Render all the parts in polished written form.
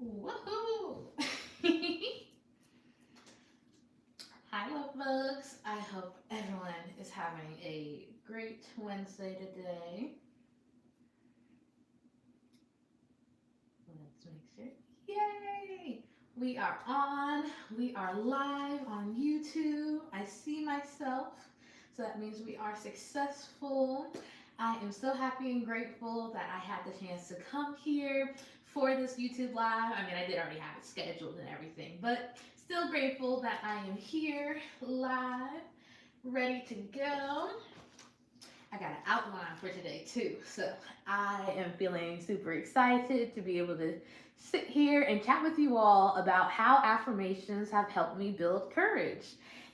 Woohoo! Hi, love bugs. I hope everyone is having a great Wednesday today. Let's make sure. Yay! We are on. We are live on YouTube. I see myself. So that means we are successful. I am so happy and grateful that I had the chance to come here for this YouTube live. I mean, I did already have it scheduled and everything, but still grateful that I am here live, ready to go. I got an outline for today too. So I am feeling super excited to be able to sit here and chat with you all about how affirmations have helped me build courage.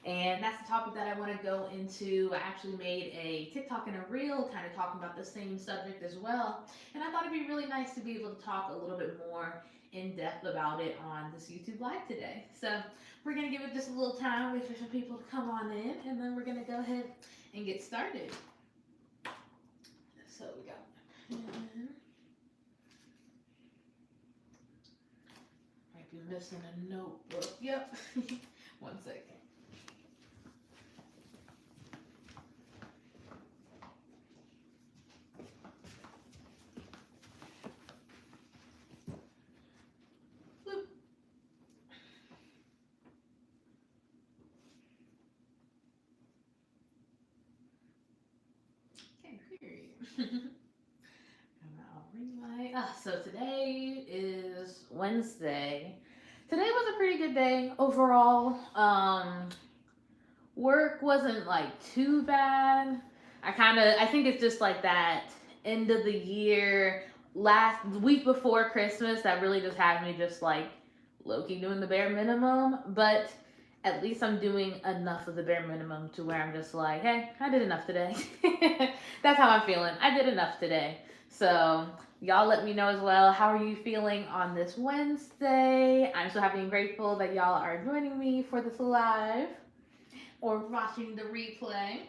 And that's the topic that I want to go into. I actually made a TikTok and a reel kind of talking about the same subject as well. And I thought it'd be really nice to be able to talk a little bit more in depth about it on this YouTube live today. So we're going to give it just a little time, wait for some people to come on in, and then we're going to go ahead and get started. So we got pen. Might be missing a notebook. Yep. One second. Bloop. Okay, period. I'll ring my. So today is Wednesday. Today was a pretty good day overall. Work wasn't like too bad. I think it's just like that end of the year, last week before Christmas that really just had me just like low key doing the bare minimum. But at least I'm doing enough of the bare minimum to where I'm just like, hey, I did enough today. That's how I'm feeling. I did enough today. So y'all let me know as well. How are you feeling on this Wednesday? I'm so happy and grateful that y'all are joining me for this live or watching the replay.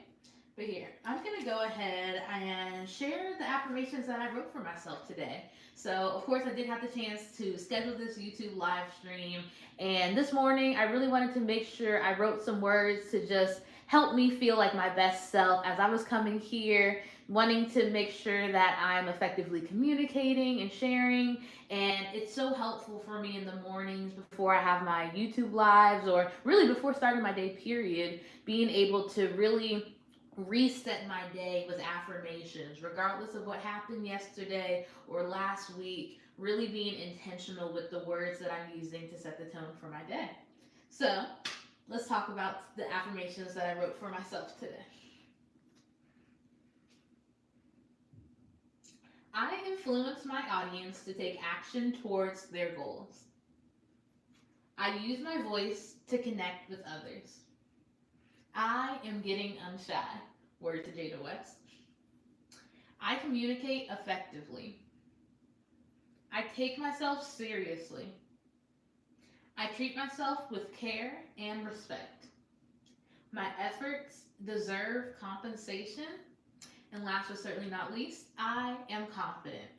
But here, I'm going to go ahead and share the affirmations that I wrote for myself today. So, of course, I did have the chance to schedule this YouTube live stream. And this morning, I really wanted to make sure I wrote some words to just help me feel like my best self as I was coming here, wanting to make sure that I'm effectively communicating and sharing. And it's so helpful for me in the mornings before I have my YouTube lives or really before starting my day, period, being able to really reset my day with affirmations, regardless of what happened yesterday or last week, really being intentional with the words that I'm using to set the tone for my day. So, let's talk about the affirmations that I wrote for myself today. I influence my audience to take action towards their goals. I use my voice to connect with others. I am getting unshy. Word to Jada West. I communicate effectively. I take myself seriously. I treat myself with care and respect. My efforts deserve compensation. And last but certainly not least, I am confident.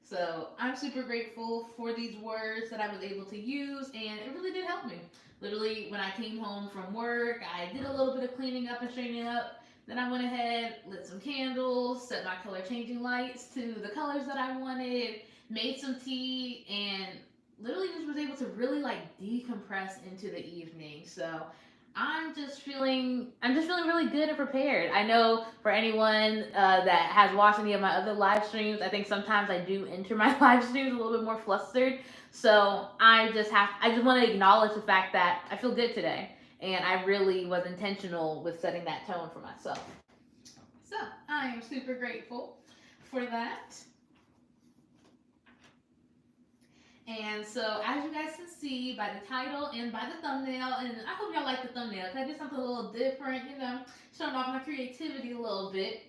So I'm super grateful for these words that I was able to use, and it really did help me. Literally, when I came home from work, I did a little bit of cleaning up and straightening up. Then I went ahead, lit some candles, set my color changing lights to the colors that I wanted, made some tea, and literally just was able to really like decompress into the evening. So I'm just feeling really good and prepared. I know for anyone that has watched any of my other live streams, I think sometimes I do enter my live streams a little bit more flustered. So I just want to acknowledge the fact that I feel good today, and I really was intentional with setting that tone for myself. So I am super grateful for that. And so, as you guys can see by the title and by the thumbnail, and I hope y'all like the thumbnail because I did something a little different, showing off my creativity a little bit.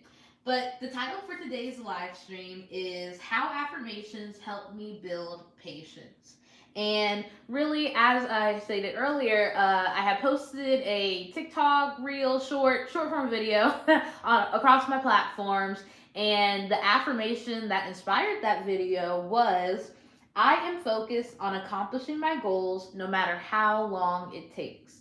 But the title for today's live stream is How Affirmations Help Me Build Patience. And really, as I stated earlier, I have posted a TikTok reel, short form video across my platforms. And the affirmation that inspired that video was I am focused on accomplishing my goals no matter how long it takes.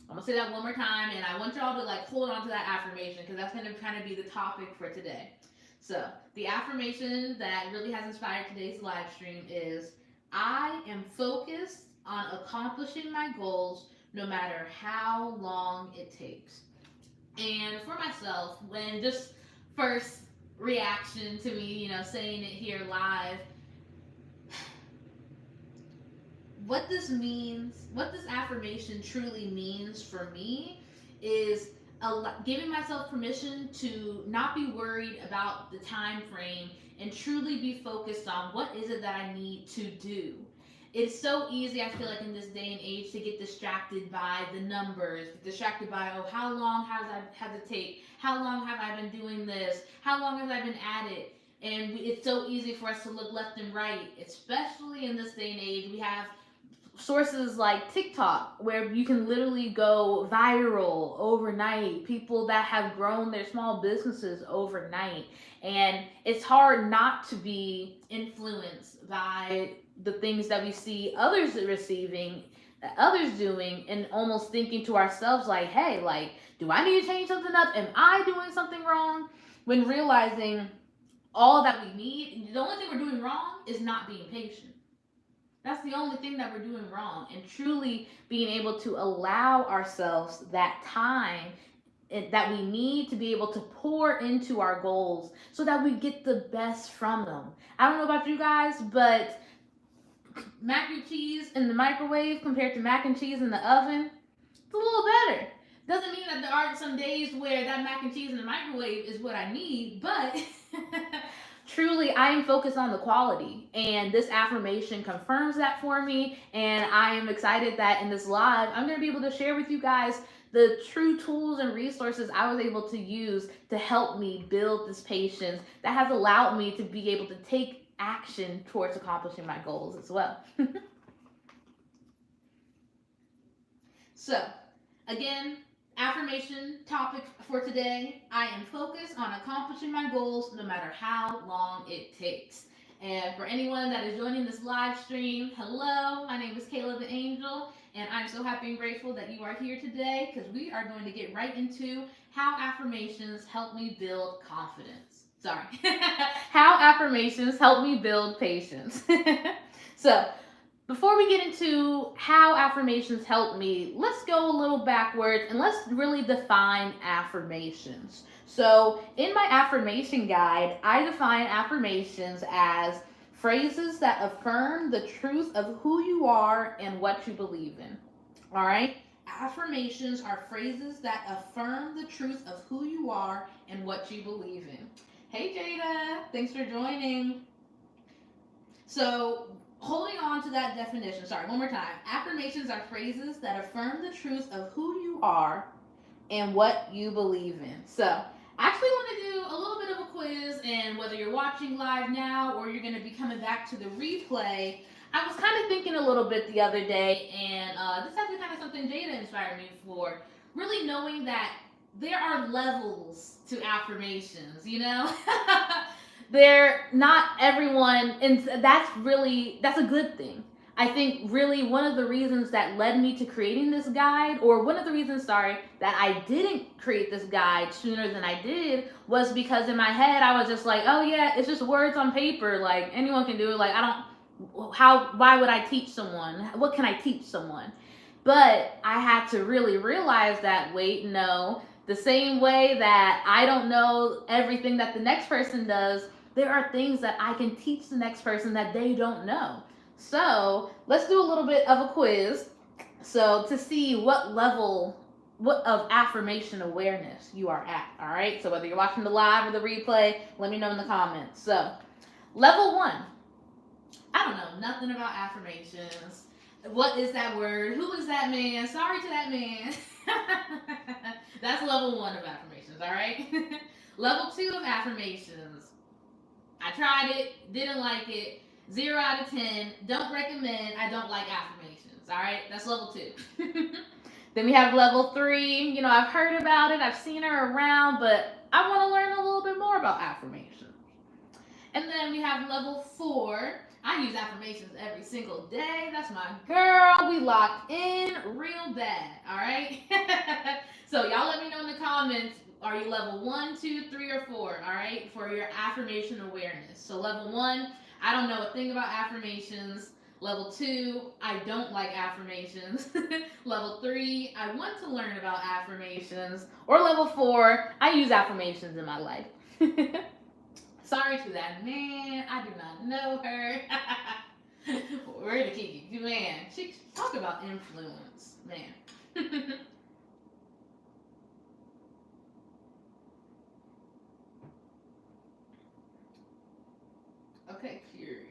I'm gonna say that one more time, and I want y'all to like hold on to that affirmation because that's gonna kind of be the topic for today. So, the affirmation that really has inspired today's live stream is I am focused on accomplishing my goals no matter how long it takes. And for myself, when just first reaction to me, saying it here live, what this affirmation truly means for me is giving myself permission to not be worried about the time frame and truly be focused on what is it that I need to do. It's so easy, I feel like, in this day and age to get distracted by the numbers, distracted by, oh, how long has I had to take? How long have I been doing this? How long have I been at it? And it's so easy for us to look left and right, especially in this day and age. We have sources like TikTok where you can literally go viral overnight, people that have grown their small businesses overnight. And it's hard not to be influenced by the things that we see others receiving, others doing, and almost thinking to ourselves, like, hey, like, do I need to change something up? Am I doing something wrong? When realizing all that we need, the only thing we're doing wrong is not being patient. That's the only thing that we're doing wrong. And truly being able to allow ourselves that time that we need to be able to pour into our goals so that we get the best from them. I don't know about you guys, but mac and cheese in the microwave compared to mac and cheese in the oven, it's a little better. Doesn't mean that there aren't some days where that mac and cheese in the microwave is what I need, but truly I am focused on the quality. And this affirmation confirms that for me. And I am excited that in this live, I'm going to be able to share with you guys the true tools and resources I was able to use to help me build this patience that has allowed me to be able to take action towards accomplishing my goals as well. So, again, affirmation topic for today. I am focused on accomplishing my goals no matter how long it takes. And for anyone that is joining this live stream, hello, my name is Kayla the Angel, and I'm so happy and grateful that you are here today because we are going to get right into how affirmations help me build confidence. Sorry. How affirmations help me build patience. So, before we get into how affirmations help me, let's go a little backwards and let's really define affirmations. So, in my affirmation guide, I define affirmations as phrases that affirm the truth of who you are and what you believe in. All right? Affirmations are phrases that affirm the truth of who you are and what you believe in. Hey Jada, thanks for joining. So, holding on to that definition, sorry, one more time. Affirmations are phrases that affirm the truth of who you are and what you believe in. So, I actually want to do a little bit of a quiz, and whether you're watching live now or you're going to be coming back to the replay, I was kind of thinking a little bit the other day, and this is actually kind of something Jada inspired me for. Really knowing that there are levels to affirmations, They're not everyone, and that's a good thing. I think really one of the reasons that led me to creating this guide, or one of the reasons, sorry, that I didn't create this guide sooner than I did, was because in my head I was just like, oh yeah, it's just words on paper, like anyone can do it. Like, why would I teach someone? What can I teach someone? But I had to really realize that, wait, no, the same way that I don't know everything that the next person does, there are things that I can teach the next person that they don't know. So let's do a little bit of a quiz. So to see what level of affirmation awareness you are at. All right. So whether you're watching the live or the replay, let me know in the comments. So level 1. I don't know nothing about affirmations. What is that word? Who is that man? Sorry to that man. That's level 1 of affirmations, all right? Level 2 of affirmations. I tried it, didn't like it. 0 out of 10. Don't recommend. I don't like affirmations, all right? That's level 2. Then we have level 3. I've heard about it. I've seen her around, but I want to learn a little bit more about affirmations. And then we have level 4. I use affirmations every single day. That's my girl. We locked in real bad. All right. So y'all let me know in the comments. Are you level 1, 2, 3, or 4? All right, for your affirmation awareness. So level 1, I don't know a thing about affirmations. Level 2, I don't like affirmations. Level 3, I want to learn about affirmations. Or level 4, I use affirmations in my life. Sorry to that man. I do not know her. We're the Kiki. Man, she talk about influence. Man. Okay, period.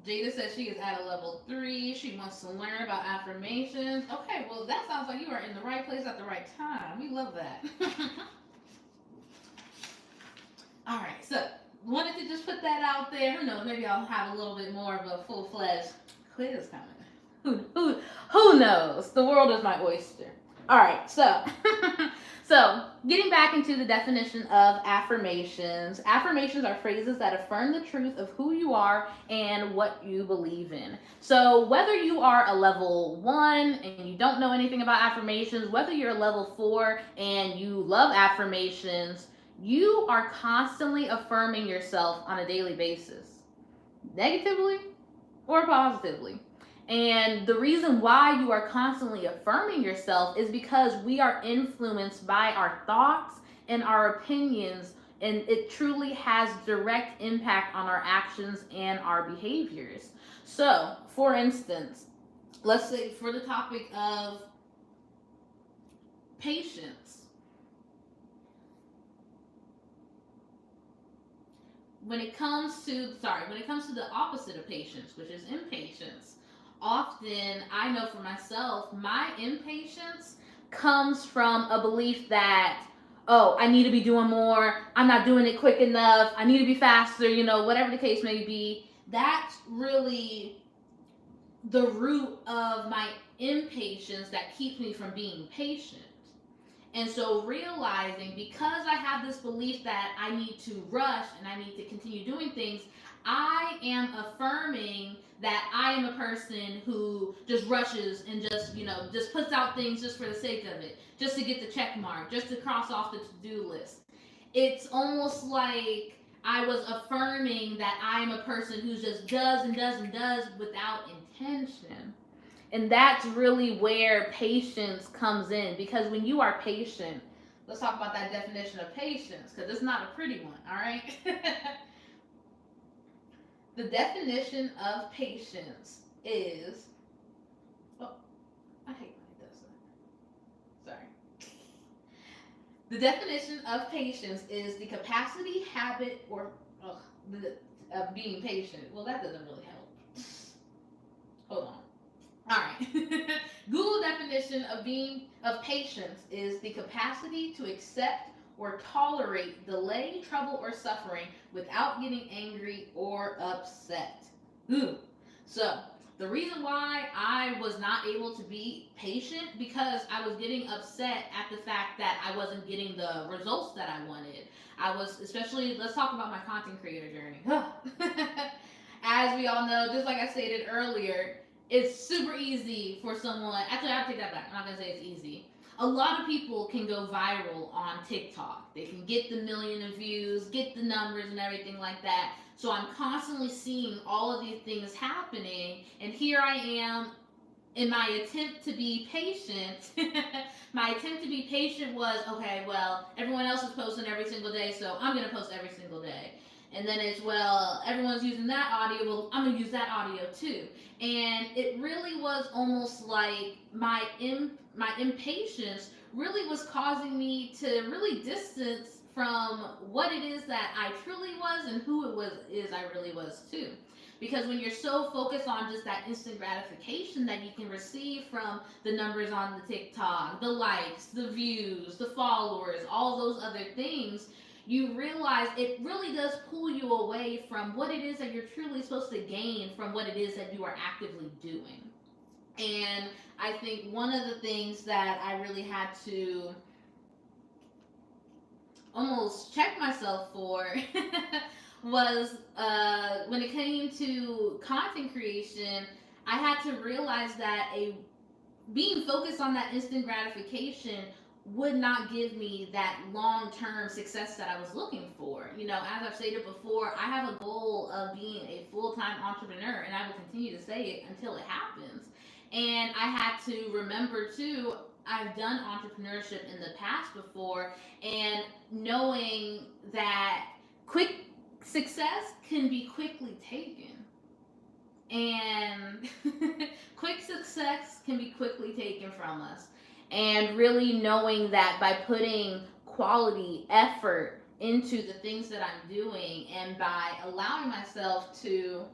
Jada says she is at a level 3. She wants to learn about affirmations. Okay, well, that sounds like you are in the right place at the right time. We love that. All right, so wanted to just put that out there. Who knows? Maybe I'll have a little bit more of a full-fledged quiz coming. Who knows? The world is my oyster. All right, so so getting back into the definition of affirmations. Affirmations are phrases that affirm the truth of who you are and what you believe in. So whether you are a level 1 and you don't know anything about affirmations, whether you're a level 4 and you love affirmations, you are constantly affirming yourself on a daily basis, negatively or positively. And the reason why you are constantly affirming yourself is because we are influenced by our thoughts and our opinions, and it truly has direct impact on our actions and our behaviors. So, for instance, let's say for the topic of patience, when it comes to the opposite of patience, which is impatience, often I know for myself, my impatience comes from a belief that, oh, I need to be doing more, I'm not doing it quick enough, I need to be faster, whatever the case may be. That's really the root of my impatience that keeps me from being patient. And so realizing, because I have this belief that I need to rush and I need to continue doing things, I am affirming that I am a person who just rushes and just puts out things just for the sake of it, just to get the check mark, just to cross off the to-do list. It's almost like I was affirming that I am a person who just does and does and does without intention. And that's really where patience comes in, because when you are patient, let's talk about that definition of patience, because it's not a pretty one, all right? The definition of patience is, oh, I hate when it does that. Sorry. The definition of patience is the capacity, habit, or of being patient. Well, that doesn't really help. Hold on. All right. Google definition of patience is the capacity to accept or tolerate delay, trouble, or suffering without getting angry or upset. So the reason why I was not able to be patient, because I was getting upset at the fact that I wasn't getting the results that I wanted. I was, especially, let's talk about my content creator journey. As we all know, just like I stated earlier, it's super easy for someone. Actually, I'll take that back. I'm not gonna say it's easy. A lot of people can go viral on TikTok. They can get the million of views, get the numbers and everything like that. So I'm constantly seeing all of these things happening, and here I am in my attempt to be patient. My attempt to be patient was, okay, well, everyone else is posting every single day, so I'm gonna post every single day. And then it's, well, everyone's using that audio, well, I'm gonna use that audio too. And it really was almost like my impatience really was causing me to really distance from what it is that I truly was and who I really was too. Because when you're so focused on just that instant gratification that you can receive from the numbers on the TikTok, the likes, the views, the followers, all those other things, you realize it really does pull you away from what it is that you're truly supposed to gain from what it is that you are actively doing. And I think one of the things that I really had to almost check myself for was when it came to content creation, I had to realize that a being focused on that instant gratification would not give me that long term success that I was looking for. You know, as I've stated before, I have a goal of being a full time entrepreneur, and I will continue to say it until it happens. And I had to remember too, I've done entrepreneurship in the past before, and knowing that quick success can be quickly taken. And quick success can be quickly taken from us. And really knowing that by putting quality effort into the things that I'm doing and by allowing myself to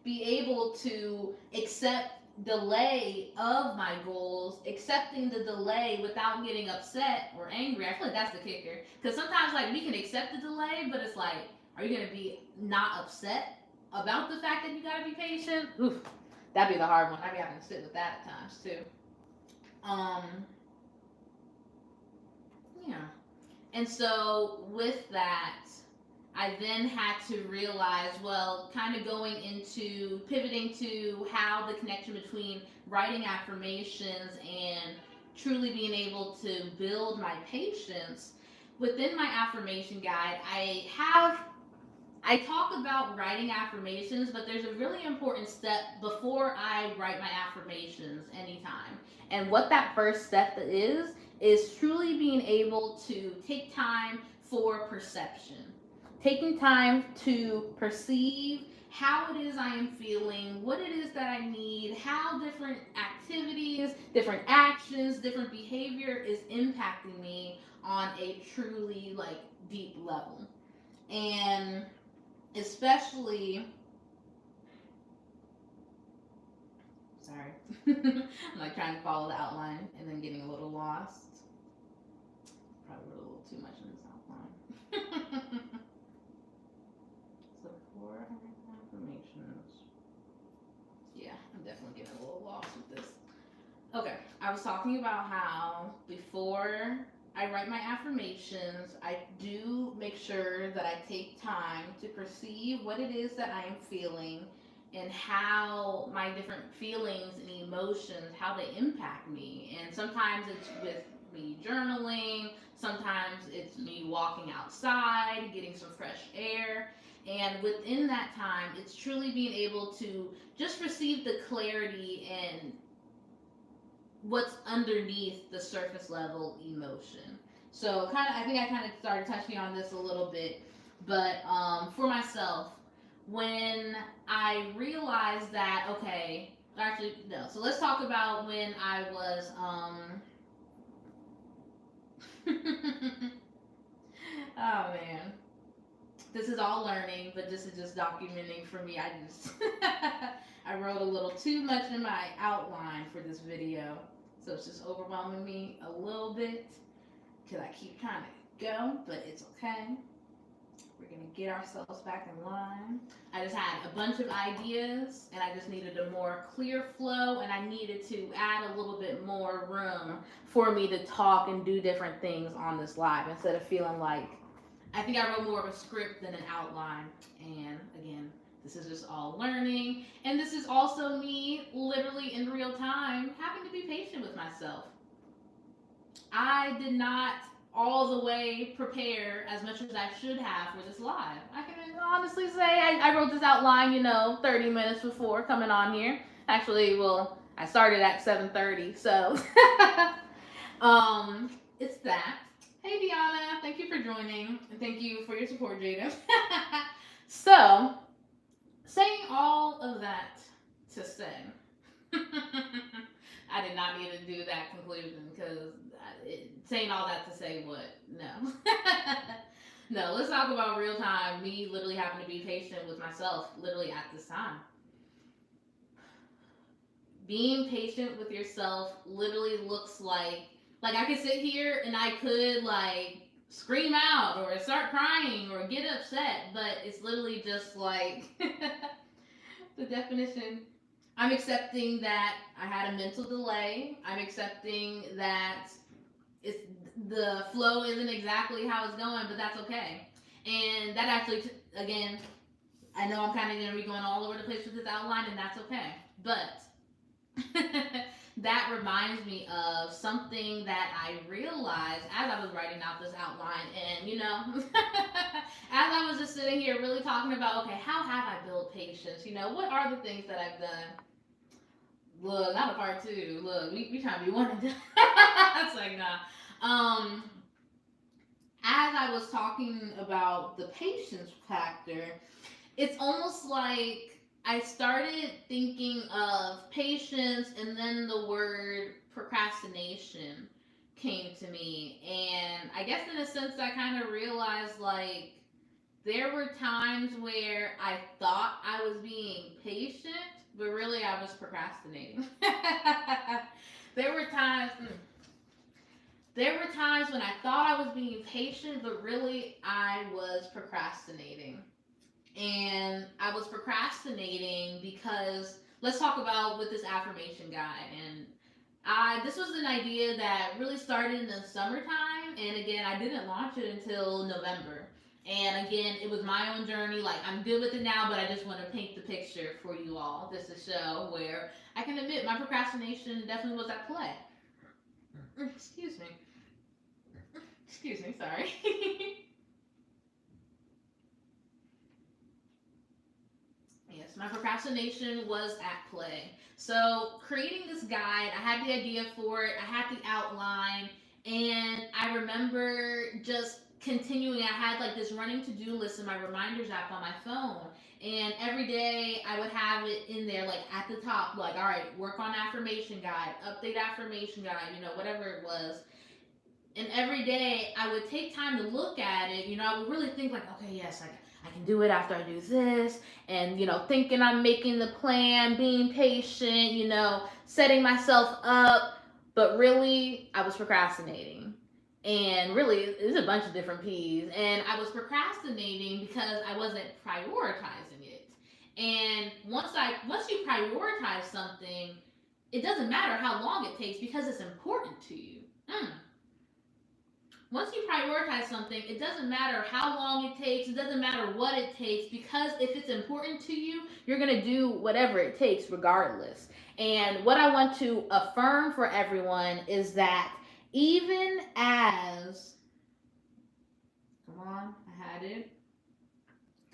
be able to accept delay of my goals, accepting the delay without getting upset or angry. I feel like that's the kicker. Because sometimes, like, we can accept the delay, but it's like, are you going to be not upset about the fact that you got to be patient? Oof, that'd be the hard one. I'd be having to sit with that at times, too. Um, yeah. And so, with that, I then had to realize, well, kind of going into pivoting to how the connection between writing affirmations and truly being able to build my patience. Within my affirmation guide, I talk about writing affirmations, but there's a really important step before I write my affirmations anytime. And what that first step is truly being able to take time for perception, taking time to perceive how it is I am feeling, what it is that I need, how different activities, different actions, different behavior is impacting me on a truly like deep level. And especially, sorry, I'm like trying to follow the outline and then getting a little lost. Probably wrote a little too much in this outline. So before I write affirmations, yeah, I'm definitely getting a little lost with this. Okay, I was talking about how before I write my affirmations, I do make sure that I take time to perceive what it is that I am feeling and how my different feelings and emotions, how they impact me. And sometimes it's with me journaling, sometimes it's me walking outside, getting some fresh air. And within that time, it's truly being able to just receive the clarity and what's underneath the surface level emotion. So kind of, I think I kind of started touching on this a little bit, but for myself, when I realized that, okay, actually no. So let's talk about when I was oh man, this is all learning, but this is just documenting for me. I just I wrote a little too much in my outline for this video, so it's just overwhelming me a little bit because I keep trying to go, but it's okay. We're gonna get ourselves back in line. I just had a bunch of ideas and I just needed a more clear flow, and I needed to add a little bit more room for me to talk and do different things on this live instead of feeling like I think I wrote more of a script than an outline. And again, this is just all learning. And this is also me literally in real time having to be patient with myself. I did not all the way prepare as much as I should have for this live. I can honestly say I wrote this outline, 30 minutes before coming on here. Actually, well, I started at 7:30, so it's that. Hey, Deanna, thank you for joining, and thank you for your support, Jada. So, saying all of that to say, I did not need to do that conclusion because saying all that to say what? No. No, let's talk about real time, me literally having to be patient with myself, literally at this time. Being patient with yourself literally looks like I could sit here and I could like scream out or start crying or get upset, but it's literally just like the definition. I'm accepting that I had a mental delay. I'm accepting that it's the flow isn't exactly how it's going, but that's okay. And that actually, again, I know I'm kind of going to be going all over the place with this outline, and that's okay. But that reminds me of something that I realized as I was writing out this outline. And, as I was just sitting here really talking about, okay, how have I built patience? What are the things that I've done? Look, not a part two. Look, we trying to be one and done. It's like, nah. As I was talking about the patience factor, it's almost like I started thinking of patience, and then the word procrastination came to me. And I guess in a sense, I kind of realized like there were times where I thought I was being patient, but really I was procrastinating. there were times. There were times when I thought I was being patient, but really I was procrastinating. And I was procrastinating because let's talk about with this affirmation guide. And this was an idea that really started in the summertime, and again, I didn't launch it until November. And again, it was my own journey. Like, I'm good with it now, but I just want to paint the picture for you all, just to show where I can admit my procrastination definitely was at play. Excuse me. Excuse me, sorry. Yes, my procrastination was at play. So, creating this guide, I had the idea for it, I had the outline, and I remember just continuing. I had like this running to do list in my reminders app on my phone. And every day I would have it in there, like at the top, like, all right, work on affirmation guide, update affirmation guide, whatever it was. And every day I would take time to look at it. I would really think like, okay, yes, I can do it after I do this, and thinking I'm making the plan, being patient, setting myself up, but really I was procrastinating. And really, there's a bunch of different P's, and I was procrastinating because I wasn't prioritizing it. And once you prioritize something, it doesn't matter how long it takes because it's important to you. Mm. Once you prioritize something, it doesn't matter how long it takes, it doesn't matter what it takes, because if it's important to you, you're going to do whatever it takes regardless. And what I want to affirm for everyone is that even as, come on, I had it.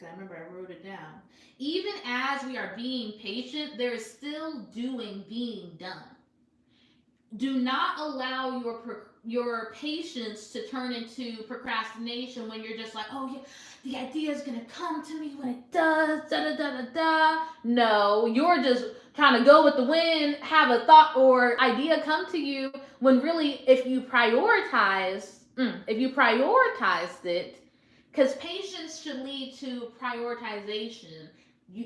I remember I wrote it down. Even as we are being patient, there is still doing being done. Do not allow your patience to turn into procrastination when you're just like, oh yeah, the idea is gonna come to me when it does, da da da da da. No, you're just trying to go with the wind, have a thought or idea come to you when really, if you prioritized it, because patience should lead to prioritization.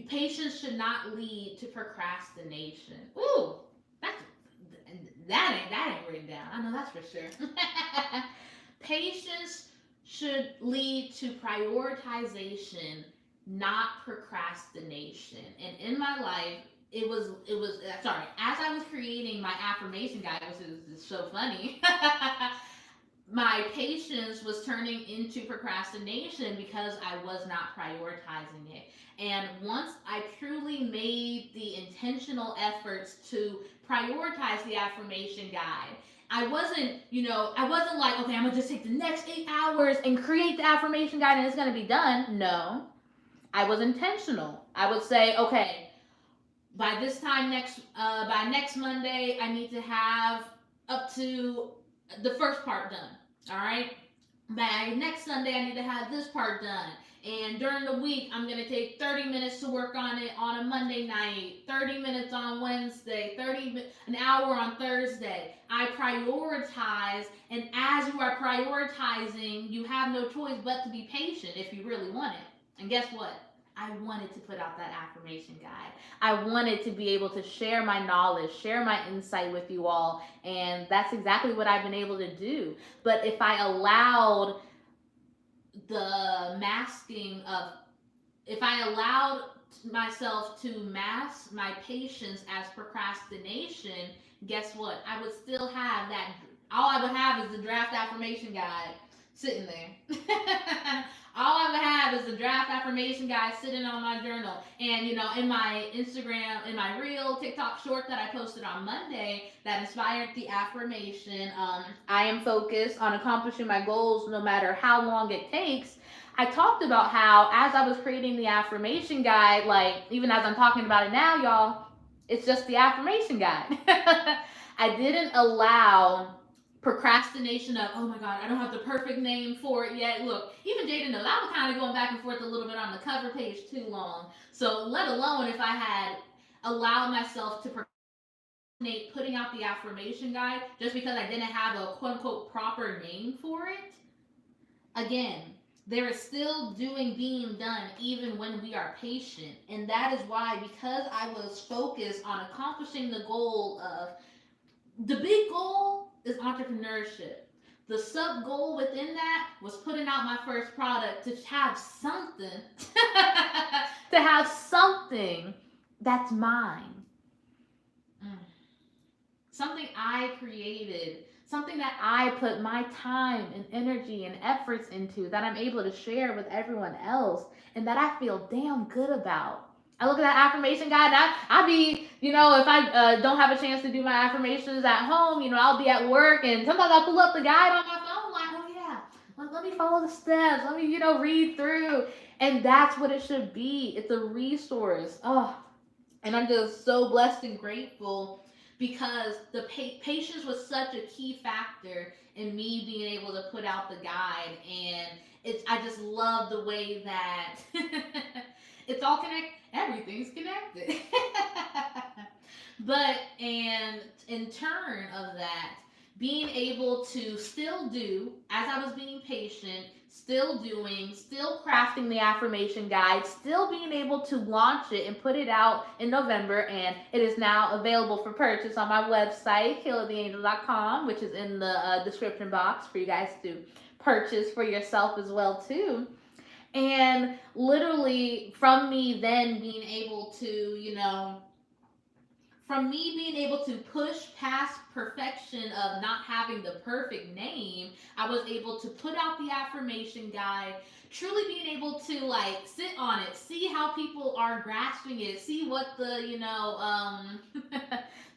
Patience should not lead to procrastination. Ooh, that's that ain't written down. I know that's for sure. Patience should lead to prioritization, not procrastination. And in my life, it was sorry, as I was creating my affirmation guide, which is so funny. My patience was turning into procrastination because I was not prioritizing it. And once I truly made the intentional efforts to prioritize the affirmation guide, I wasn't like, okay, I'm gonna just take the next 8 hours and create the affirmation guide and it's gonna be done. No, I was intentional. I would say, okay, by this time by next Monday, I need to have up to the first part done. All right. By next Sunday, I need to have this part done. And during the week, I'm going to take 30 minutes to work on it on a Monday night, 30 minutes on Wednesday, an hour on Thursday. I prioritize, and as you are prioritizing, you have no choice but to be patient if you really want it. And guess what? I wanted to put out that affirmation guide. I wanted to be able to share my knowledge, share my insight with you all, and that's exactly what I've been able to do. But if I allowed myself to mask my patience as procrastination, guess what? I would still have that. All I would have is the draft affirmation guide sitting there. All I would have is the draft affirmation guide sitting on my journal. And, in my Instagram, in my real TikTok short that I posted on Monday that inspired the affirmation, I am focused on accomplishing my goals no matter how long it takes. I talked about how, as I was creating the affirmation guide, like, even as I'm talking about it now, y'all, it's just the affirmation guide. I didn't allow procrastination of, oh my god, I don't have the perfect name for it yet. Look, even Jada knows I was kind of going back and forth a little bit on the cover page too long. So let alone if I had allowed myself to procrastinate putting out the affirmation guide just because I didn't have a quote unquote proper name for it. Again, there is still doing being done even when we are patient. And that is why, because I was focused on accomplishing the goal of, the big goal is entrepreneurship. The sub goal within that was putting out my first product to have something, to have something that's mine. Mm. Something I created, something that I put my time and energy and efforts into that I'm able to share with everyone else and that I feel damn good about. I look at that affirmation guide and I be, if I don't have a chance to do my affirmations at home, I'll be at work and sometimes I'll pull up the guide on my phone like, oh yeah, let me follow the steps. Let me, read through. And that's what it should be. It's a resource. Oh, and I'm just so blessed and grateful because the patience was such a key factor in me being able to put out the guide. And I just love the way that it's all connected. Everything's connected. But and in turn of that, being able to still do, as I was being patient, still doing, still crafting the affirmation guide, still being able to launch it and put it out in November. And it is now available for purchase on my website, healoftheangel.com, which is in the description box for you guys to purchase for yourself as well too. And literally from me then being able to, from me being able to push past perfection of not having the perfect name, I was able to put out the affirmation guide, truly being able to like sit on it, see how people are grasping it, see what the,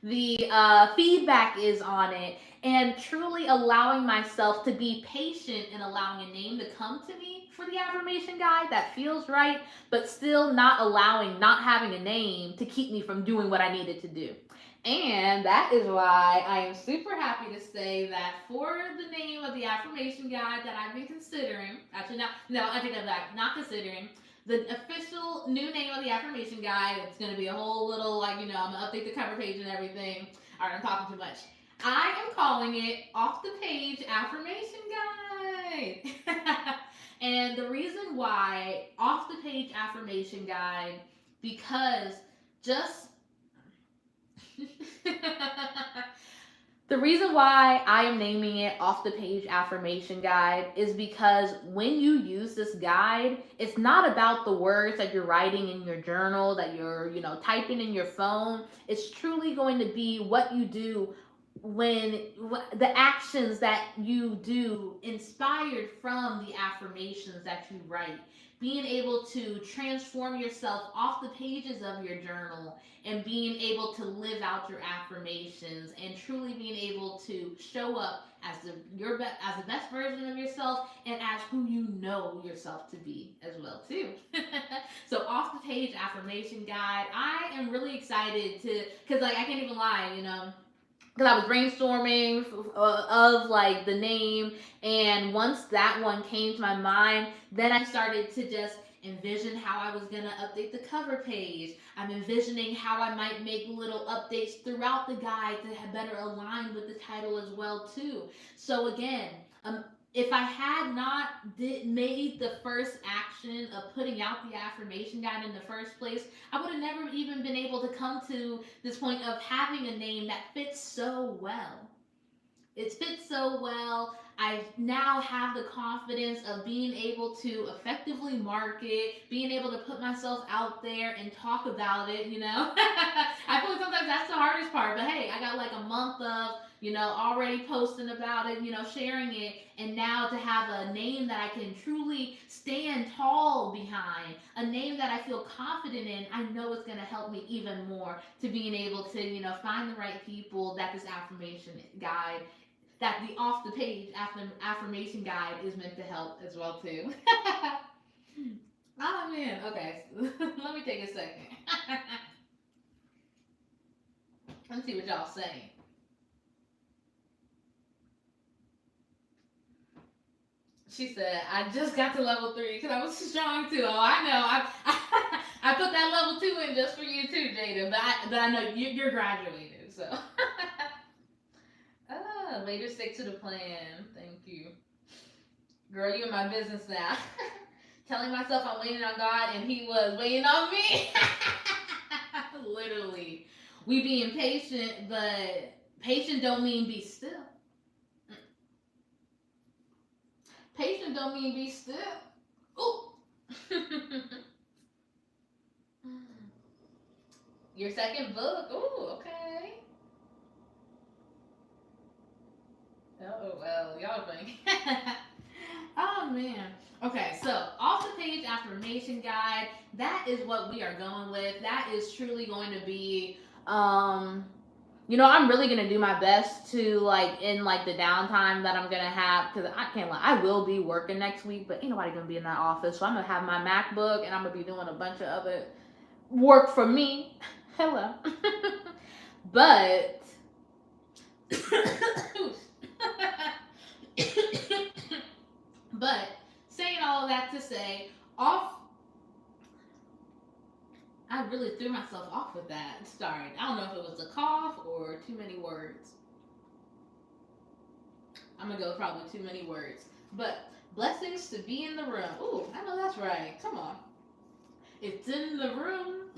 the feedback is on it, and truly allowing myself to be patient and allowing a name to come to me for the affirmation guide that feels right, but still not allowing not having a name to keep me from doing what I needed to do. And that is why I am super happy to say that for the name of the affirmation guide that I've been considering, actually not, no, I take that back, not considering, the official new name of the affirmation guide, it's going to be a whole little, like, I'm going to update the cover page and everything. All right, I'm talking too much. I am calling it Off the Page Affirmation Guide. And the reason why Off the Page Affirmation Guide, because just the reason why I am naming it Off the Page Affirmation Guide is because when you use this guide, it's not about the words that you're writing in your journal, that you're, typing in your phone. It's truly going to be what you do when the actions that you do inspired from the affirmations that you write, being able to transform yourself off the pages of your journal and being able to live out your affirmations and truly being able to show up as as the best version of yourself and as who you know yourself to be as well too. So Off the Page Affirmation Guide, I am really excited to, because like I can't even lie, because I was brainstorming of like the name, and once that one came to my mind, then I started to just envision how I was gonna update the cover page. I'm envisioning how I might make little updates throughout the guide to better align with the title as well too. So again, if I had not made the first action of putting out the affirmation guide in the first place, I would have never even been able to come to this point of having a name that fits so well. It fits so well. I now have the confidence of being able to effectively market, being able to put myself out there and talk about it, you know? I feel like sometimes that's the hardest part, but hey, I got like a month of, already posting about it, sharing it, and now to have a name that I can truly stand tall behind, a name that I feel confident in, I know it's going to help me even more to being able to, find the right people that this affirmation guide, that the off the page affirmation guide is meant to help as well too. Oh man, okay. Let me take a second. Let's see what y'all say. She said, I just got to level 3 because I was strong too. Oh, I know. I put that level 2 in just for you too, Jada. But I know you're graduated, so. Way to stick to the plan. Thank you. Girl, you in my business now. Telling myself I'm waiting on God and he was waiting on me. Literally. We be impatient, but patient don't mean be still. Patient don't mean be still. Ooh. Your second book. Ooh, okay. Oh, well, y'all funny. Oh, man. Okay, so off the page affirmation guide, that is what we are going with. That is truly going to be, I'm really gonna do my best to like in like the downtime that I'm gonna have, because I can't lie, I will be working next week, but ain't nobody gonna be in that office, so I'm gonna have my MacBook and I'm gonna be doing a bunch of other work for me. Hello. But but saying all of that to say, off. I really threw myself off with that. Sorry, I don't know if it was a cough or too many words. I'm gonna go with probably too many words. But blessings to be in the room. Ooh, I know that's right. Come on, it's in the room.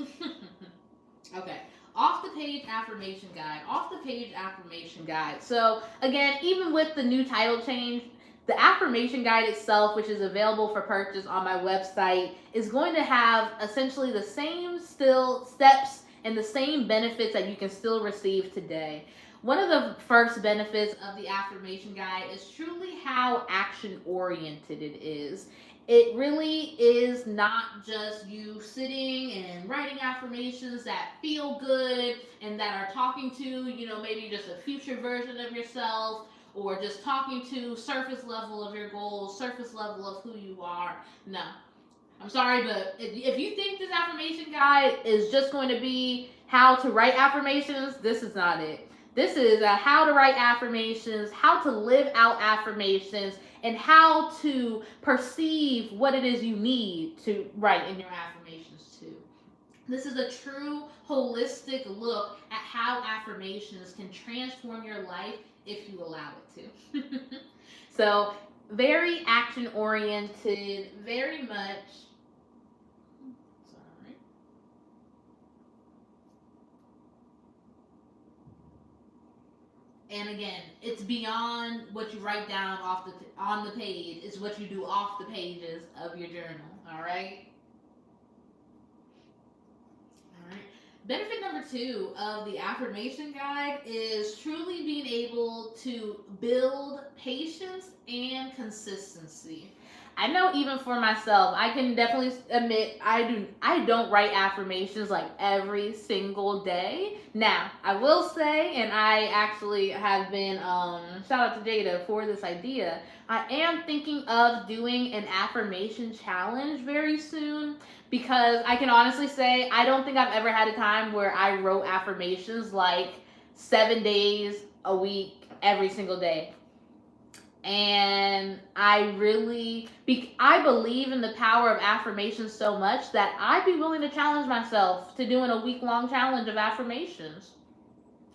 Okay. Off the page affirmation guide. Off the page affirmation guide. So again, even with the new title change, the affirmation guide itself, which is available for purchase on my website, is going to have essentially the same still steps and the same benefits that you can still receive today. One of the first benefits of the affirmation guide is truly how action oriented it is. It really is not just you sitting and writing affirmations that feel good and that are talking to, maybe just a future version of yourself, or just talking to surface level of your goals, surface level of who you are. No. I'm sorry, but if you think this affirmation guide is just going to be how to write affirmations, this is not it. This is how to write affirmations, how to live out affirmations, and how to perceive what it is you need to write in your affirmations too. This is a true holistic look at how affirmations can transform your life if you allow it to. So, very action oriented, very much. Sorry. And again, it's beyond what you write down on the page. It's what you do off the pages of your journal. All right. Benefit number 2 of the affirmation guide is truly being able to build patience and consistency. I know even for myself, I can definitely admit I don't write affirmations like every single day. Now, I will say, and I actually have been shout out to Jada for this idea. I am thinking of doing an affirmation challenge very soon, because I can honestly say I don't think I've ever had a time where I wrote affirmations like 7 days a week every single day. And I believe in the power of affirmations so much that I'd be willing to challenge myself to doing a week-long challenge of affirmations.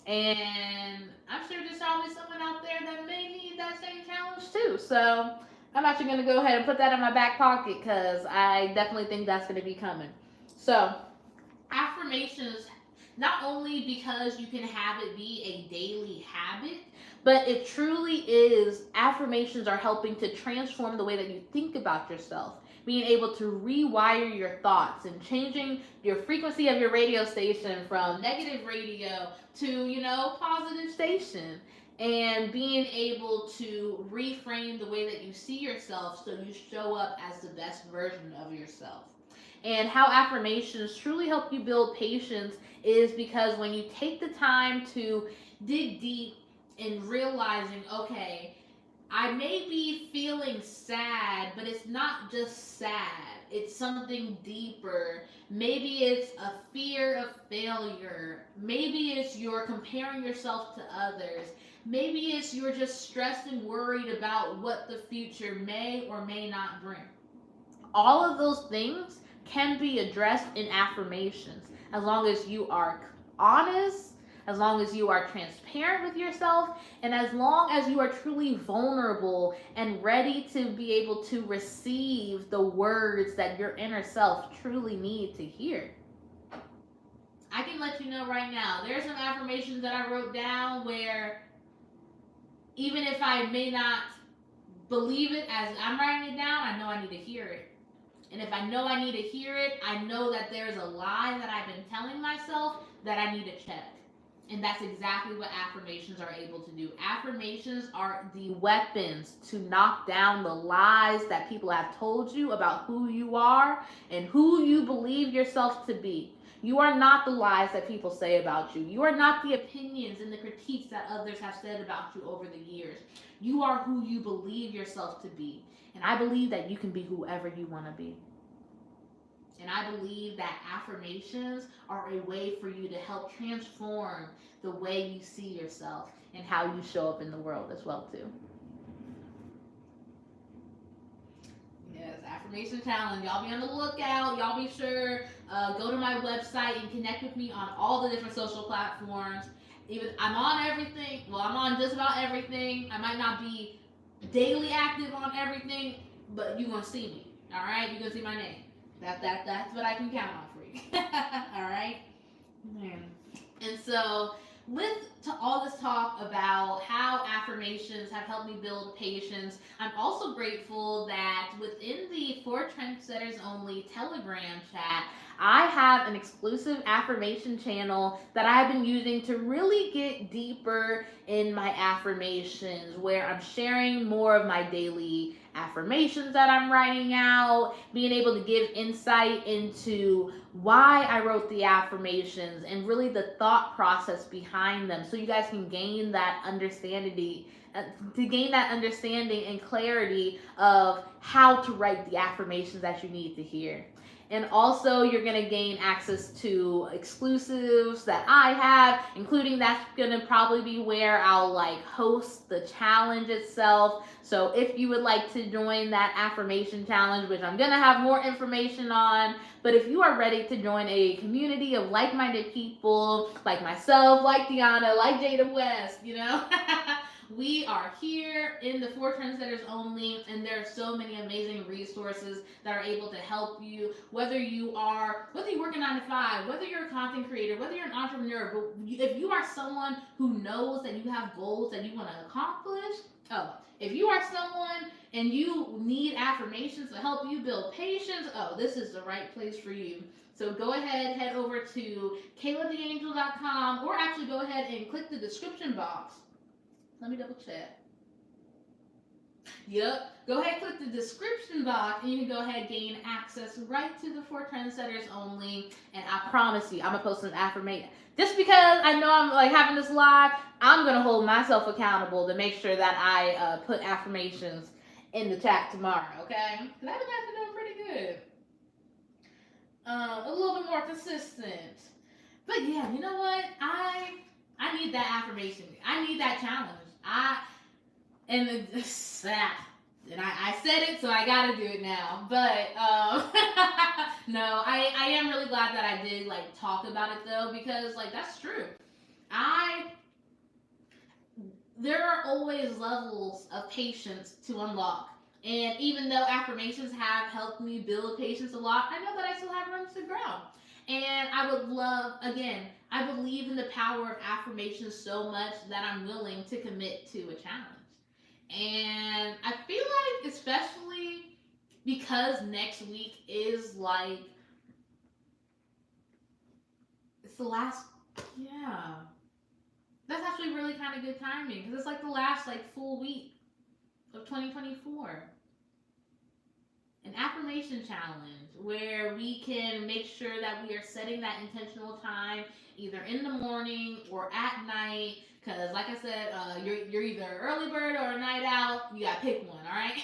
And I'm sure there's probably someone out there that may need that same challenge too. So I'm actually going to go ahead and put that in my back pocket, because I definitely think that's going to be coming. So affirmations Not only because you can have it be a daily habit, but it truly is. Affirmations are helping to transform the way that you think about yourself, being able to rewire your thoughts and changing your frequency of your radio station from negative radio to, positive station, and being able to reframe the way that you see yourself so you show up as the best version of yourself. And how affirmations truly help you build patience is because when you take the time to dig deep in realizing, okay, I may be feeling sad, but it's not just sad. It's something deeper. Maybe it's a fear of failure. Maybe it's you're comparing yourself to others. Maybe it's you're just stressed and worried about what the future may or may not bring. All of those things can be addressed in affirmations as long as you are honest, as long as you are transparent with yourself, and as long as you are truly vulnerable and ready to be able to receive the words that your inner self truly need to hear. I can let you know right now, there's some affirmations that I wrote down where even if I may not believe it as I'm writing it down, I know I need to hear it. And if I know I need to hear it, I know that there's a lie that I've been telling myself that I need to check. And that's exactly what affirmations are able to do. Affirmations are the weapons to knock down the lies that people have told you about who you are and who you believe yourself to be. You are not the lies that people say about you. You are not the opinions and the critiques that others have said about you over the years. You are who you believe yourself to be. And I believe that you can be whoever you want to be. And I believe that affirmations are a way for you to help transform the way you see yourself and how you show up in the world as well too. Yes, affirmation challenge. Y'all be on the lookout. Y'all be sure go to my website and connect with me on all the different social platforms. Even I'm on everything. Well, I'm on just about everything. I might not be daily active on everything, but you're gonna see me. All right, you're gonna see my name. That's what I can count on for you. All right. Man. And so, with all this talk about how affirmations have helped me build patience, I'm also grateful that within the For Trendsetters Only Telegram chat, I have an exclusive affirmation channel that I've been using to really get deeper in my affirmations, where I'm sharing more of my daily affirmations that I'm writing out, being able to give insight into why I wrote the affirmations and really the thought process behind them, so you guys can gain that understanding and clarity of how to write the affirmations that you need to hear. And also, you're going to gain access to exclusives that I have, including that's going to probably be where I'll host the challenge itself. So if you would like to join that affirmation challenge, which I'm going to have more information on, but if you are ready to join a community of like-minded people, like myself, like Deanna, like Jada West, we are here in the For Trendsetters Only, and there are so many amazing resources that are able to help you, whether you work a 9 to 5, whether you're a content creator, whether you're an entrepreneur, but if you are someone who knows that you have goals that you want to accomplish, if you are someone and you need affirmations to help you build patience, this is the right place for you. So go ahead, head over to KaylaTheAngel.com, or actually go ahead and click the description box. Let me double check. Yep. Go ahead, click the description box, and you can go ahead and gain access right to the For Trendsetters Only. And I promise you, I'm going to post an affirmation. Just because I know I'm having this live, I'm going to hold myself accountable to make sure that I put affirmations in the chat tomorrow, okay? Because I've been doing pretty good. A little bit more consistent. But yeah, you know what? I need that affirmation. I need that challenge. I said it, so I gotta do it now. But no, I am really glad that I did talk about it though, because that's true. There are always levels of patience to unlock. And even though affirmations have helped me build patience a lot, I know that I still have room to grow. And I would love, again, I believe in the power of affirmations so much that I'm willing to commit to a challenge. And I feel like, especially because next week is like, it's the last, yeah, that's actually really kind of good timing because it's like the last like full week of 2024. An affirmation challenge where we can make sure that we are setting that intentional time either in the morning or at night. Because, like I said, you're either an early bird or a night owl. You got to pick one, all right?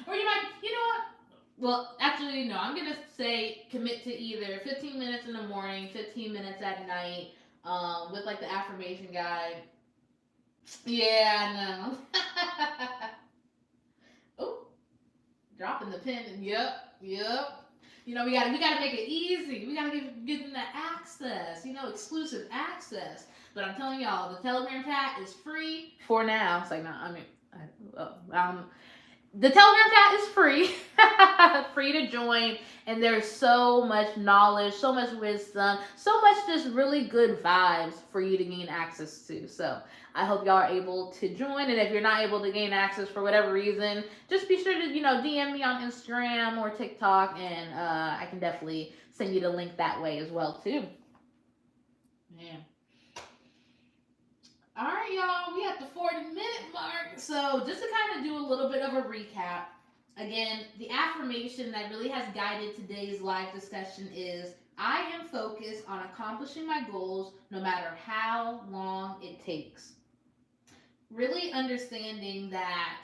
Or you might, you know what? Well, actually, no. I'm going to say commit to either 15 minutes in the morning, 15 minutes at night, with like the affirmation guide. Yeah, I know. Oh, dropping the pen. Yep, yep. We gotta make it easy. We gotta give them that access. Exclusive access. But I'm telling y'all, the Telegram chat is free for now. It's like, no, I mean, the Telegram chat is free, free to join, and there's so much knowledge, so much wisdom, so much just really good vibes for you to gain access to. So I hope y'all are able to join, and if you're not able to gain access for whatever reason, just be sure to DM me on Instagram or TikTok, and I can definitely send you the link that way as well too. Man. All right, y'all, we at the 40-minute mark. So just to kind of do a little bit of a recap, again, the affirmation that really has guided today's live discussion is, I am focused on accomplishing my goals no matter how long it takes. Really understanding that,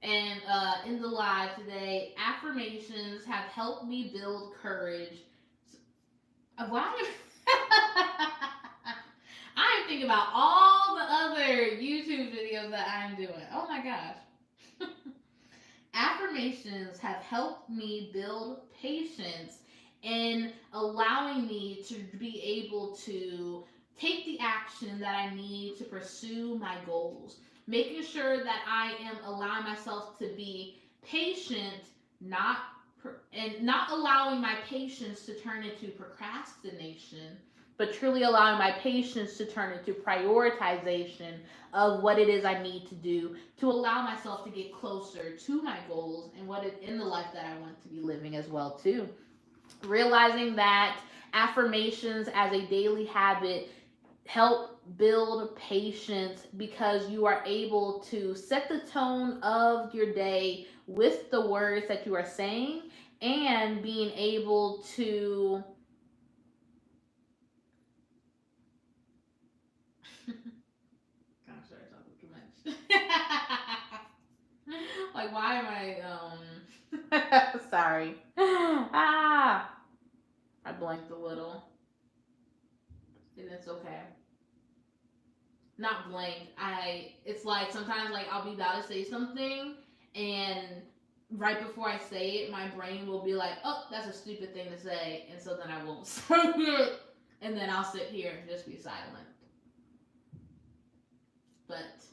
and in the live today, affirmations have helped me build courage. Why? I'm thinking about all the other YouTube videos that I'm doing. Oh my gosh. Affirmations have helped me build patience in allowing me to be able to take the action that I need to pursue my goals. Making sure that I am allowing myself to be patient, not allowing my patience to turn into procrastination, but truly allowing my patience to turn into prioritization of what it is I need to do to allow myself to get closer to my goals and what in the life that I want to be living as well too. Realizing that affirmations as a daily habit help build patience because you are able to set the tone of your day with the words that you are saying, and being able to I'm sorry, talking too much. Like, why am I sorry. I blanked a little. And it's okay. Not blank. It's like sometimes like I'll be about to say something, and right before I say it, my brain will be like, oh, that's a stupid thing to say, and so then I won't say it. And then I'll sit here and just be silent. But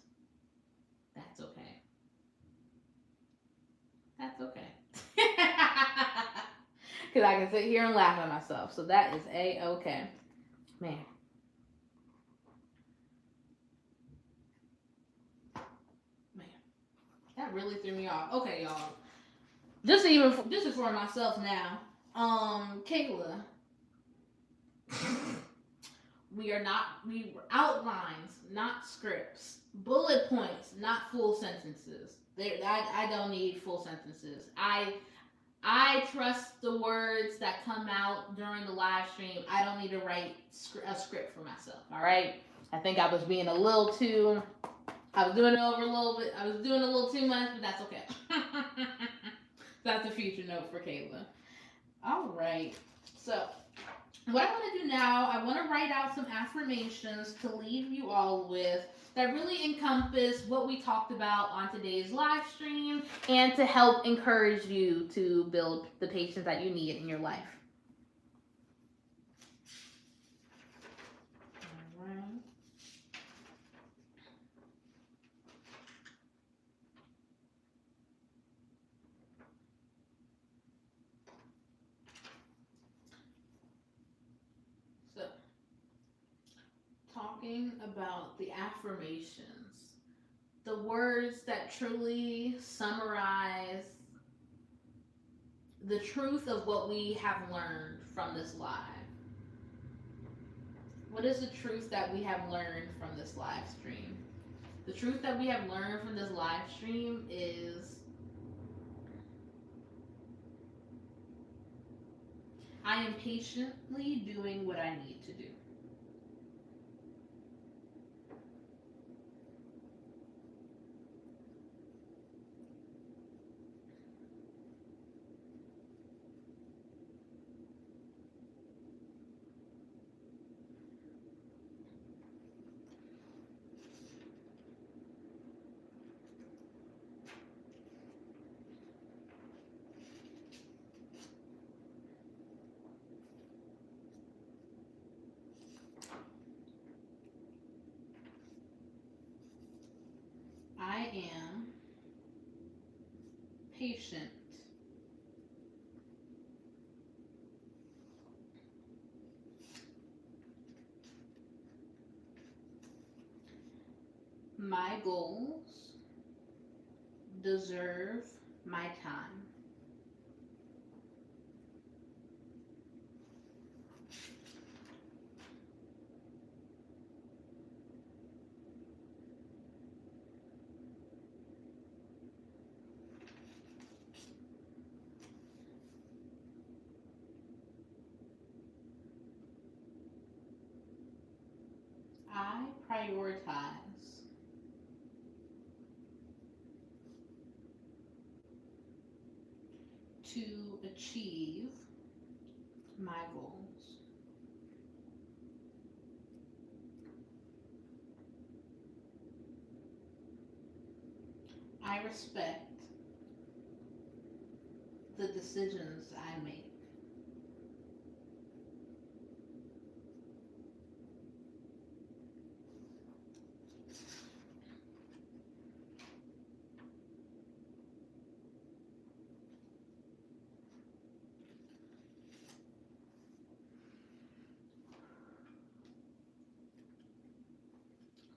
that's okay. That's okay. Because I can sit here and laugh at myself. So that is A-okay. Man. That really threw me off. Okay, y'all. This is for myself now. Kayla. We outlines, not scripts. Bullet points, not full sentences. I don't need full sentences. I trust the words that come out during the live stream. I don't need to write a script for myself. All right. I think I was being a little too. I was doing it over a little bit. I was doing a little too much, but that's okay. That's a future note for Kayla. All right. So, what I want to do now, I want to write out some affirmations to leave you all with that really encompass what we talked about on today's live stream, and to help encourage you to build the patience that you need in your life. All right. about the affirmations, the words that truly summarize the truth of what we have learned from this live. What is the truth that we have learned from this live stream? The truth that we have learned from this live stream is I am patiently doing what I need to do. I am patient. My goals deserve my time. I prioritize to achieve my goals. I respect the decisions I make.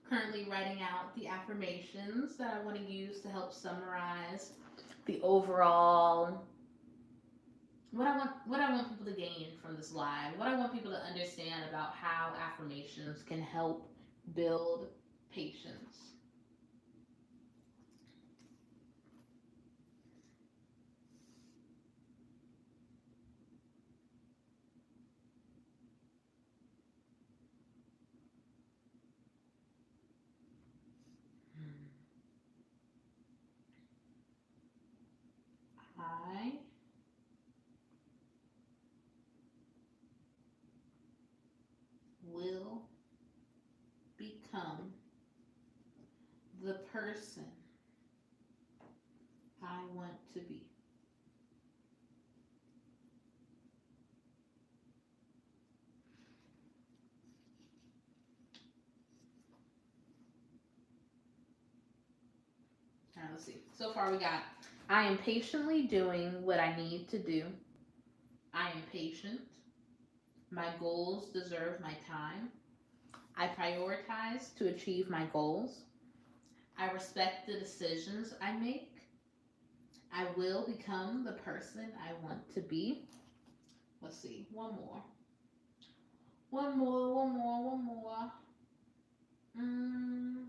Currently writing out the affirmations that I want to use to help summarize the overall what I want people to gain from this live, what I want people to understand about how affirmations can help build patience. I will become the person I want to be. All right, let's see. So far we got I am patiently doing what I need to do. I am patient. My goals deserve my time. I prioritize to achieve my goals. I respect the decisions I make. I will become the person I want to be. Let's see, one more. One more, one more, one more. Mm.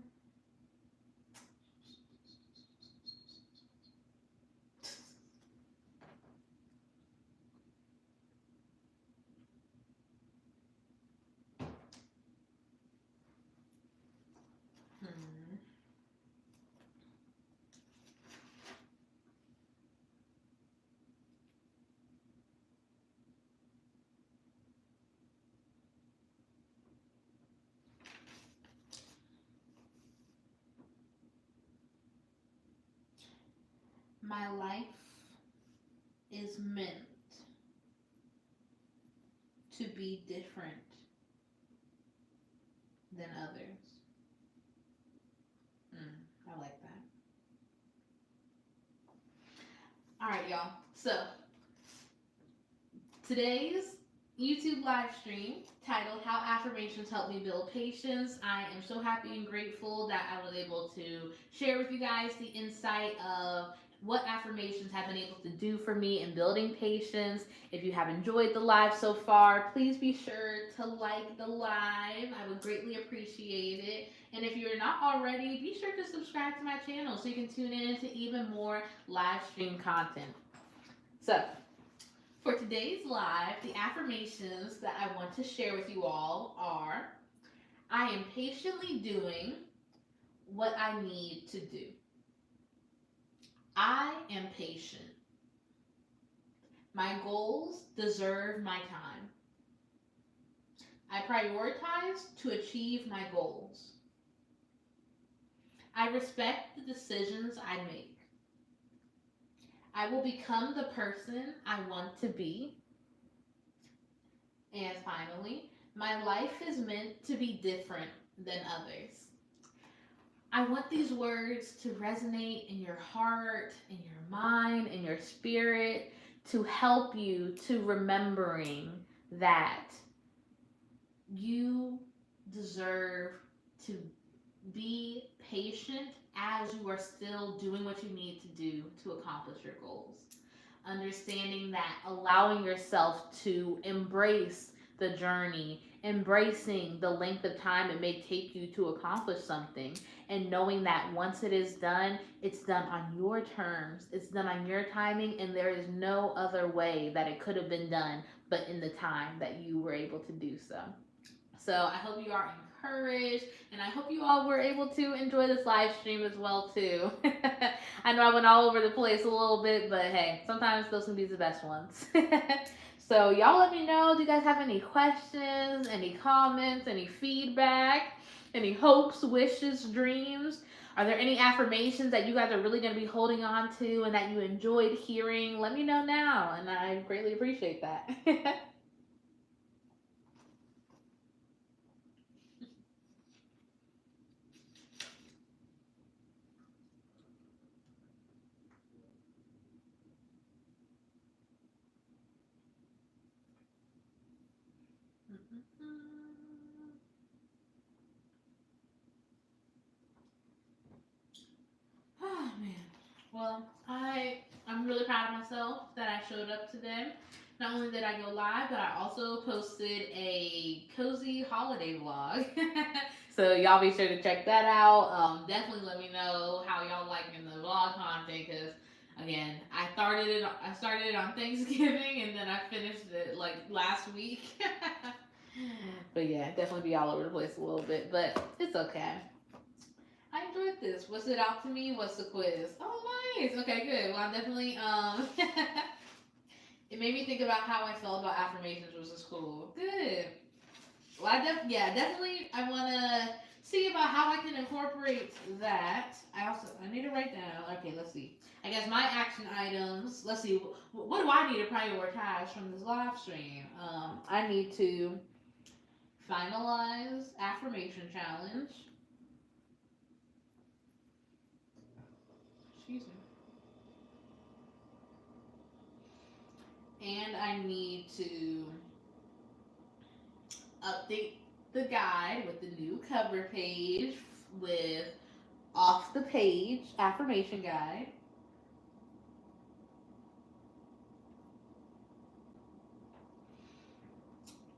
Hmm. My life is meant to be different than others. I like that. All right, y'all. So today's YouTube live stream titled How Affirmations Help Me Build Patience. I am so happy and grateful that I was able to share with you guys the insight of what affirmations have been able to do for me in building patience. If you have enjoyed the live so far, please be sure to like the live. I would greatly appreciate it. And if you're not already, be sure to subscribe to my channel so you can tune in to even more live stream content. So, for today's live, the affirmations that I want to share with you all are: I am patiently doing what I need to do. I am patient. My goals deserve my time. I prioritize to achieve my goals. I respect the decisions I make. I will become the person I want to be. And finally, my life is meant to be different than others. I want these words to resonate in your heart, in your mind, in your spirit, to help you to remembering that you deserve to be patient as you are still doing what you need to do to accomplish your goals. Understanding that allowing yourself to embrace the journey, embracing the length of time it may take you to accomplish something, and knowing that once it is done, it's done on your terms, it's done on your timing, and there is no other way that it could have been done but in the time that you were able to do so. So I hope you are encouraged, and I hope you all were able to enjoy this live stream as well too. I know I went all over the place a little bit, but hey, sometimes those can be the best ones. So y'all let me know. Do you guys have any questions, any comments, any feedback, any hopes, wishes, dreams? Are there any affirmations that you guys are really going to be holding on to and that you enjoyed hearing? Let me know now, and I greatly appreciate that. Oh man. Well, I'm really proud of myself that I showed up today. Not only did I go live, but I also posted a cozy holiday vlog. So y'all be sure to check that out. Definitely let me know how y'all liking the vlog content, because again, I started it on Thanksgiving and then I finished it like last week. But yeah, definitely be all over the place a little bit, but it's okay. I enjoyed this. What's it out to me? What's the quiz? Oh, nice. Okay, good. Well, I'm definitely it made me think about how I felt about affirmations, which is cool. Good. Well, definitely. I want to see about how I can incorporate that. I need to write down. Okay, let's see. I guess my action items. Let's see. What do I need to prioritize from this live stream? I need to finalize affirmation challenge. Excuse me. And I need to update the guide with the new cover page with off the page affirmation guide.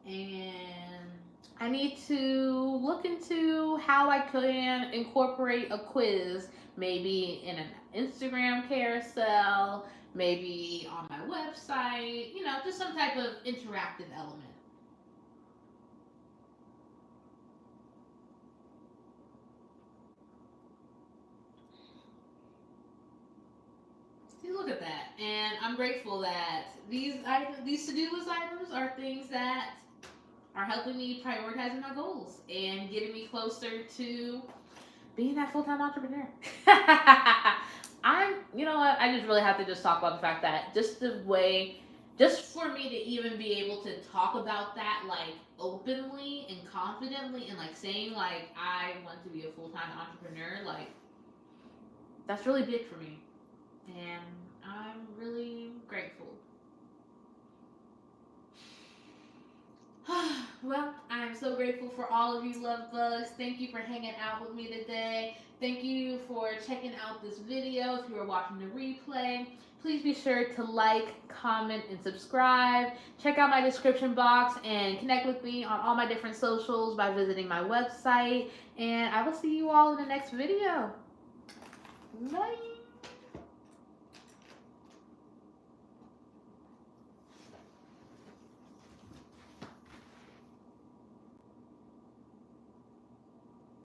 And I need to look into how I can incorporate a quiz, maybe in an Instagram carousel, maybe on my website, just some type of interactive element. See, look at that. And I'm grateful that these to-do list items are things that are helping me prioritizing my goals and getting me closer to being that full-time entrepreneur. You know what? I just really have to just talk about the fact that just for me to even be able to talk about that like openly and confidently and like saying like I want to be a full-time entrepreneur, like that's really big for me. And I'm really grateful. Well, I'm so grateful for all of you love bugs. Thank you for hanging out with me today. Thank you for checking out this video. If you are watching the replay, please be sure to like, comment, and subscribe. Check out my description box and connect with me on all my different socials by visiting my website. And I will see you all in the next video. Bye.